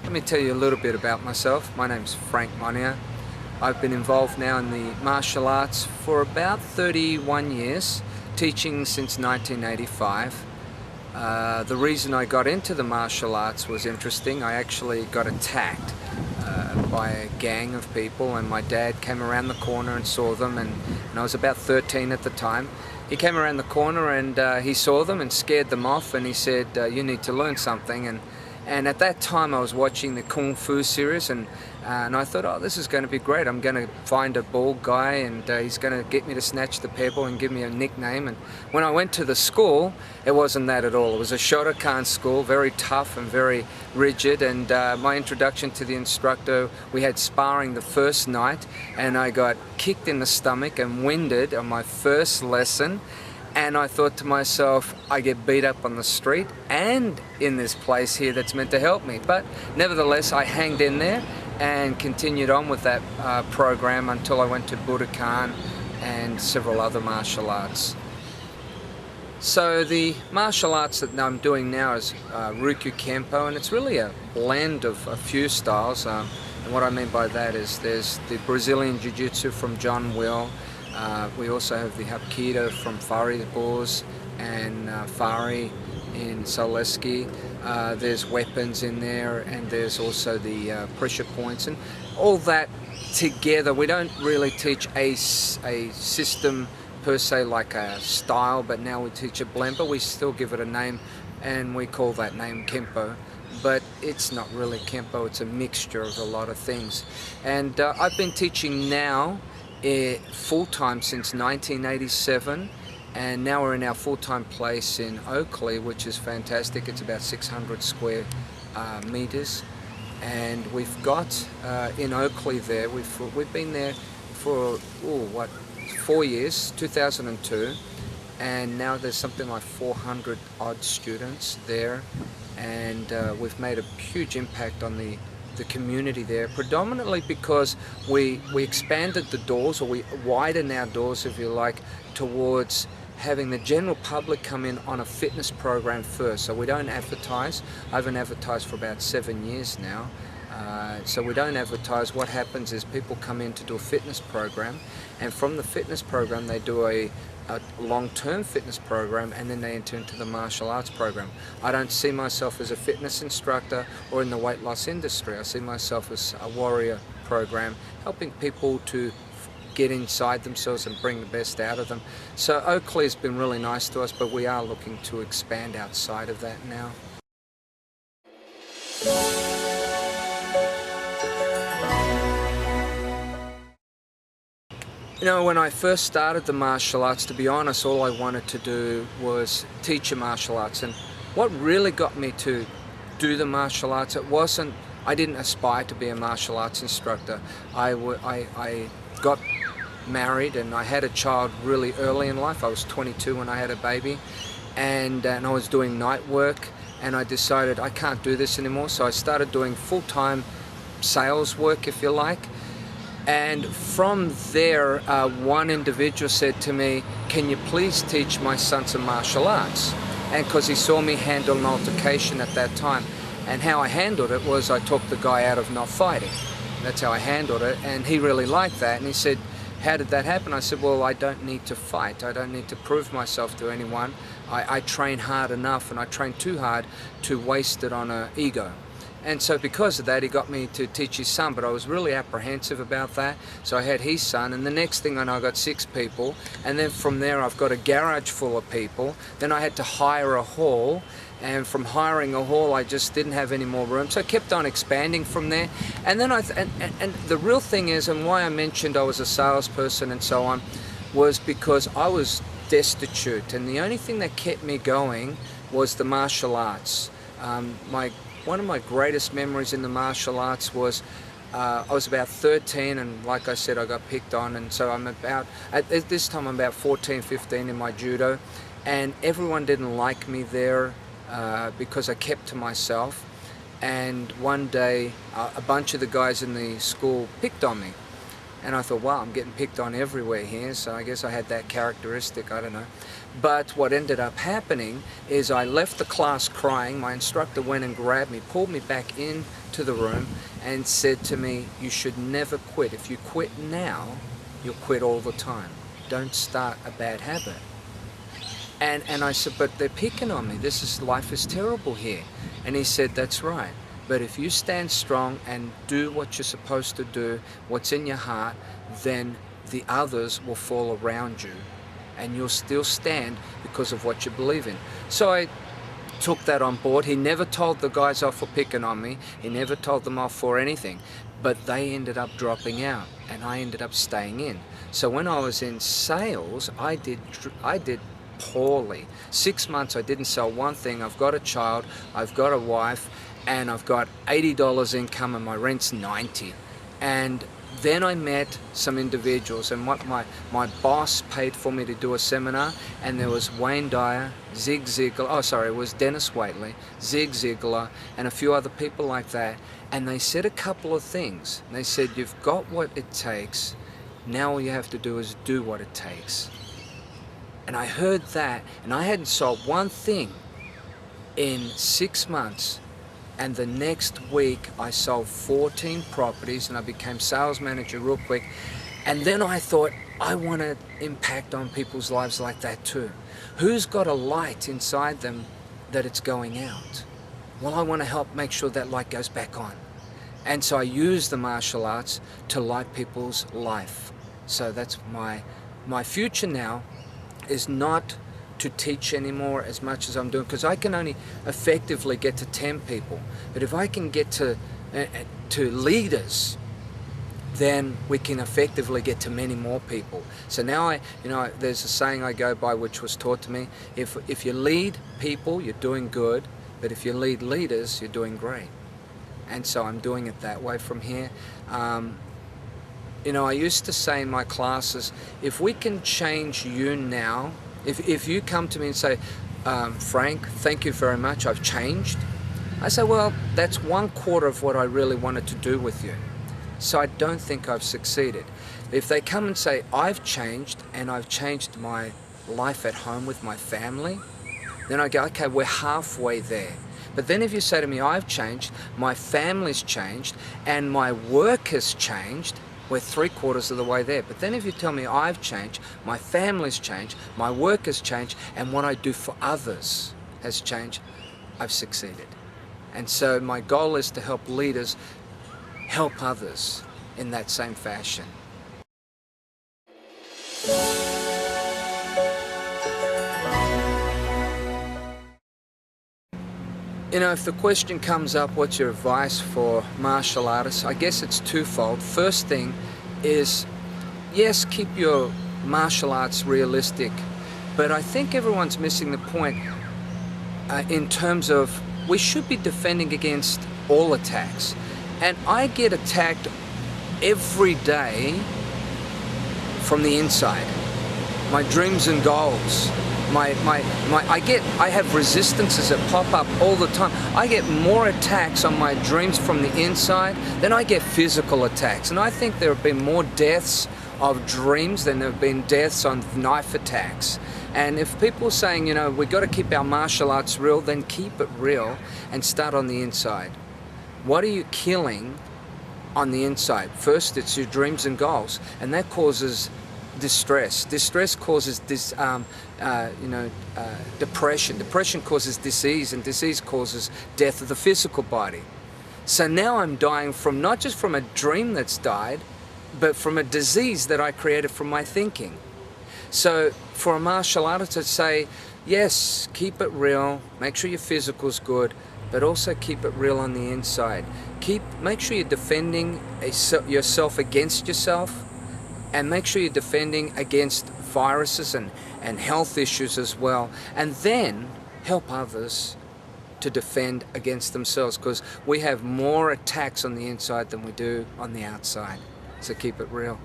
Let me tell you a little bit about myself. My name's Frank Monea. I've been involved now in the martial arts for about 31 years, teaching since 1985. The reason I got into the martial arts was interesting. I actually got attacked by a gang of people, and my dad came around the corner and saw them, and I was about 13 at the time. He came around the corner and he saw them and scared them off, and he said, you need to learn something. And at that time I was watching the Kung Fu series, and I thought, oh, this is going to be great. I'm going to find a bald guy and he's going to get me to snatch the pebble and give me a nickname. And when I went to the school, it wasn't that at all. It was a Shotokan school, very tough and very rigid, and my introduction to the instructor, we had sparring the first night and I got kicked in the stomach and winded on my first lesson. And I thought to myself, I get beat up on the street and in this place here that's meant to help me. But nevertheless, I hanged in there and continued on with that program until I went to Budokan and several other martial arts. So the martial arts that I'm doing now is Ryukyu Kempo, and it's really a blend of a few styles. And what I mean by that is there's the Brazilian Jiu-Jitsu from John Will. We also have the Hapkido from Fari Boers and Fari in Soleski. There's weapons in there, and there's also the pressure points, and all that together. We don't really teach a system per se, like a style, but now we teach a blend, but we still give it a name, and we call that name Kempo. But it's not really Kempo, it's a mixture of a lot of things. And I've been teaching now full-time since 1987, and now we're in our full-time place in Oakley, which is fantastic. It's about 600 square meters, and we've got in Oakley there, we've been there for 4 years, 2002, and now there's something like 400 odd students there, and we've made a huge impact on the community there, predominantly because we expanded the doors, or we widened our doors, if you like, towards having the general public come in on a fitness program first. So we don't advertise. I haven't advertised for about 7 years now. So we don't advertise. What happens is people come in to do a fitness program, and from the fitness program they do a long-term fitness program, and then they enter into the martial arts program. I don't see myself as a fitness instructor or in the weight loss industry. I see myself as a warrior program, helping people to get inside themselves and bring the best out of them. So Oakley has been really nice to us, but we are looking to expand outside of that now. You know, when I first started the martial arts, to be honest, all I wanted to do was teach a martial arts. And what really got me to do the martial arts, I didn't aspire to be a martial arts instructor. I got married and I had a child really early in life. I was 22 when I had a baby, and I was doing night work, and I decided I can't do this anymore. So I started doing full-time sales work, if you like. And from there, one individual said to me, can you please teach my son some martial arts? And because he saw me handle an altercation at that time. And how I handled it was I talked the guy out of not fighting. That's how I handled it, and he really liked that. And he said, how did that happen? I said, well, I don't need to fight. I don't need to prove myself to anyone. I train hard enough, and I train too hard to waste it on an ego. And so because of that, he got me to teach his son, but I was really apprehensive about that. So I had his son, and the next thing I know, I got 6 people, and then from there I've got a garage full of people. Then I had to hire a hall, and from hiring a hall I just didn't have any more room, so I kept on expanding from there. And then and the real thing is, and why I mentioned I was a salesperson and so on, was because I was destitute, and the only thing that kept me going was the martial arts. One of my greatest memories in the martial arts was I was about 13, and like I said, I got picked on, and so at this time I'm about 14, 15 in my judo, and everyone didn't like me there because I kept to myself. And one day a bunch of the guys in the school picked on me, and I thought, wow, I'm getting picked on everywhere here, so I guess I had that characteristic, I don't know. But what ended up happening is I left the class crying. My instructor went and grabbed me, pulled me back into into the room and said to me, you should never quit. If you quit now, you'll quit all the time. Don't start a bad habit. And I said, but they're picking on me. Life is terrible here. And he said, that's right. But if you stand strong and do what you're supposed to do, what's in your heart, then the others will fall around you. And you'll still stand because of what you believe in. So I took that on board. He never told the guys off for picking on me. He never told them off for anything. But they ended up dropping out and I ended up staying in. So when I was in sales, I did poorly. 6 months I didn't sell one thing. I've got a child, I've got a wife, and I've got $80 income and my rent's $90. And then I met some individuals, and what my boss paid for me to do a seminar, and there was Wayne Dyer, Zig Ziglar, it was Dennis Waitley, Zig Ziglar, and a few other people like that. And they said a couple of things. They said, you've got what it takes, now all you have to do is do what it takes. And I heard that, and I hadn't sold one thing in 6 months. And the next week I sold 14 properties and I became sales manager real quick. And then I thought, I want to impact on people's lives like that too. Who's got a light inside them that it's going out? Well, I want to help make sure that light goes back on. And so I use the martial arts to light people's life. So that's my future now, is not to teach anymore as much as I'm doing, because I can only effectively get to 10 people. But if I can get to leaders, then we can effectively get to many more people. So now there's a saying I go by which was taught to me: if you lead people, you're doing good, but if you lead leaders, you're doing great. And so I'm doing it that way from here. I used to say in my classes, if we can change you now, if you come to me and say, Frank, thank you very much, I've changed. I say, well, that's 1/4 of what I really wanted to do with you. So I don't think I've succeeded. If they come and say, I've changed and I've changed my life at home with my family, then I go, okay, we're halfway there. But then if you say to me, I've changed, my family's changed, and my work has changed, we're 3/4 of the way there. But then if you tell me I've changed, my family's changed, my work has changed, and what I do for others has changed, I've succeeded. And so my goal is to help leaders help others in that same fashion. If the question comes up, what's your advice for martial artists? I guess it's twofold. First thing is, yes, keep your martial arts realistic, but I think everyone's missing the point in terms of we should be defending against all attacks. And I get attacked every day from the inside. My dreams and goals. I have resistances that pop up all the time. I get more attacks on my dreams from the inside than I get physical attacks. And I think there have been more deaths of dreams than there have been deaths on knife attacks. And if people are saying, we've got to keep our martial arts real, then keep it real and start on the inside. What are you killing on the inside? First, it's your dreams and goals, and that causes distress. Distress causes depression. Depression causes disease, and disease causes death of the physical body. So now I'm dying from not just from a dream that's died, but from a disease that I created from my thinking. So for a martial artist to say, yes, keep it real, make sure your physical's good, but also keep it real on the inside. Make sure you're defending yourself against yourself, and make sure you're defending against viruses and health issues as well. And then help others to defend against themselves, because we have more attacks on the inside than we do on the outside. So keep it real.